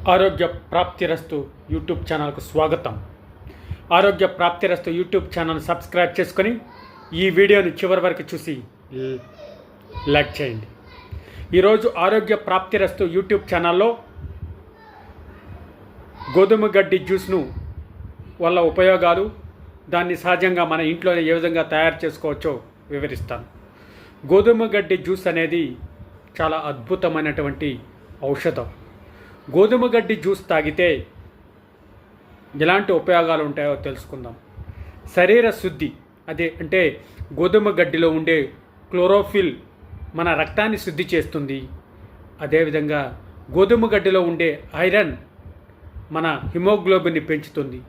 ఆరోగ్య ప్రాప్తిరస్తు యూట్యూబ్ ఛానల్కు స్వాగతం. ఆరోగ్య ప్రాప్తిరస్తు యూట్యూబ్ ఛానల్ సబ్స్క్రైబ్ చేసుకొని ఈ వీడియోని చివరి వరకు చూసి లైక్ చేయండి. ఈరోజు ఆరోగ్య ప్రాప్తిరస్తు యూట్యూబ్ ఛానల్లో గోధుమ గడ్డి జ్యూస్ను వల్ల ఉపయోగాలు, దాన్ని సహజంగా మన ఇంట్లోనే ఏ విధంగా తయారు చేసుకోవచ్చో వివరిస్తాను. గోధుమ గడ్డి జ్యూస్ అనేది చాలా అద్భుతమైనటువంటి ఔషధం. గోధుమ గడ్డి జ్యూస్ తాగితే ఎలాంటి ఉపయోగాలు ఉంటాయో తెలుసుకుందాం. శరీర శుద్ధి, అదే అంటే గోధుమ గడ్డిలో ఉండే క్లోరోఫిల్ మన రక్తాన్ని శుద్ధి చేస్తుంది. అదేవిధంగా గోధుమ గడ్డిలో ఉండే ఐరన్ మన హిమోగ్లోబిన్ని పెంచుతుంది.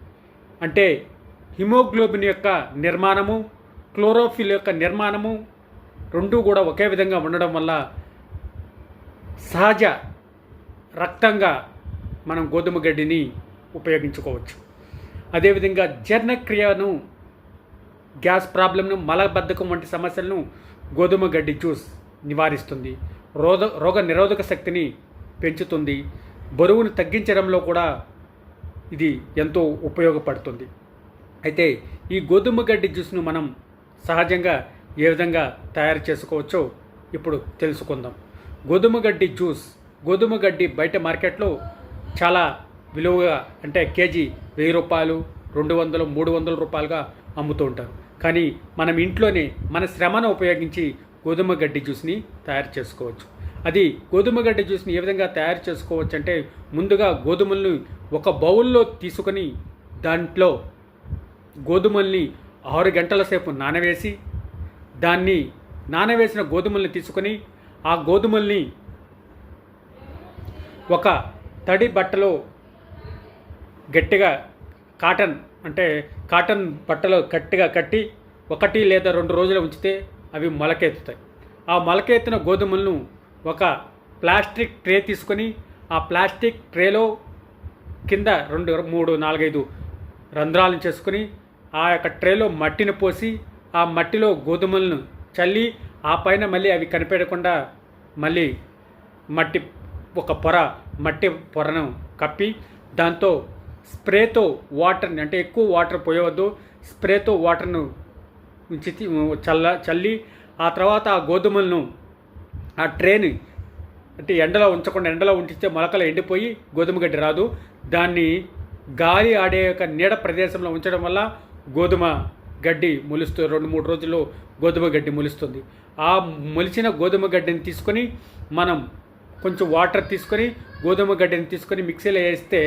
అంటే హిమోగ్లోబిన్ యొక్క నిర్మాణము, క్లోరోఫిల్ యొక్క నిర్మాణము రెండూ కూడా ఒకే విధంగా ఉండడం వల్ల సహజ రక్తంగా మనం గోధుమ గడ్డిని ఉపయోగించుకోవచ్చు. అదేవిధంగా జీర్ణక్రియను, గ్యాస్ ప్రాబ్లంను, మలబద్ధకం వంటి సమస్యలను గోధుమ గడ్డి జ్యూస్ నివారిస్తుంది. రోగ నిరోధక శక్తిని పెంచుతుంది. బరువును తగ్గించడంలో కూడా ఇది ఎంతో ఉపయోగపడుతుంది. అయితే ఈ గోధుమ గడ్డి జ్యూస్ను మనం సహజంగా ఏ విధంగా తయారు చేసుకోవచ్చో ఇప్పుడు తెలుసుకుందాం. గోధుమ గడ్డి జ్యూస్, గోధుమ గడ్డి బయట మార్కెట్లో చాలా విలువగా, అంటే కేజీ 1000 రూపాయలు, 200, 300 రూపాయలుగా అమ్ముతూ ఉంటారు. కానీ మనం ఇంట్లోనే మన శ్రమను ఉపయోగించి గోధుమ గడ్డి జ్యూస్ని తయారు చేసుకోవచ్చు. అది గోధుమ గడ్డి జ్యూస్ని ఏ విధంగా తయారు చేసుకోవచ్చు అంటే, ముందుగా గోధుమల్ని ఒక బౌల్లో తీసుకొని దాంట్లో గోధుమల్ని 6 గంటల సేపు నానవేసి, దాన్ని నానవేసిన గోధుమల్ని తీసుకొని ఆ గోధుమల్ని ఒక తడి బట్టలో గట్టిగా కాటన్ బట్టలో గట్టిగా కట్టి 1 లేదా 2 రోజులు ఉంచితే అవి మొలకెత్తుతాయి. ఆ మొలకెత్తిన గోధుమలను ఒక ప్లాస్టిక్ ట్రే తీసుకొని ఆ ప్లాస్టిక్ ట్రేలో కింద 2, 3, 4, 5 రంధ్రాలను చేసుకొని ఆ యొక్క ట్రేలో మట్టిని పోసి ఆ మట్టిలో గోధుమలను చల్లి ఆ పైన మళ్ళీ అవి కనిపెట్టకుండా మళ్ళీ మట్టి పొరను కప్పి దాంతో స్ప్రేతో వాటర్ని, అంటే ఎక్కువ వాటర్ పోయవద్దు, స్ప్రేతో వాటర్ను ఉంచి చల్లి ఆ తర్వాత ఆ గోధుమలను ఆ ట్రేని అంటే ఎండలో ఉంచకుండా, ఎండలో ఉంచితే మొలకలు ఎండిపోయి గోధుమ గడ్డి రాదు. దాన్ని గాలి ఆడే యొక్క నీడ ప్రదేశంలో ఉంచడం వల్ల గోధుమ గడ్డి మొలుస్తూ 2-3 రోజుల్లో గోధుమ గడ్డి మొలుస్తుంది. ఆ మొలిచిన గోధుమ గడ్డిని తీసుకొని మనం కొంచెం వాటర్ తీసుకొని గోధుమ గడ్డిని తీసుకొని మిక్సీలో వేస్తే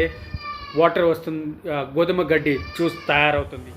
వాటర్ వస్తుంది, గోధుమ గడ్డి జ్యూస్ తయారవుతుంది.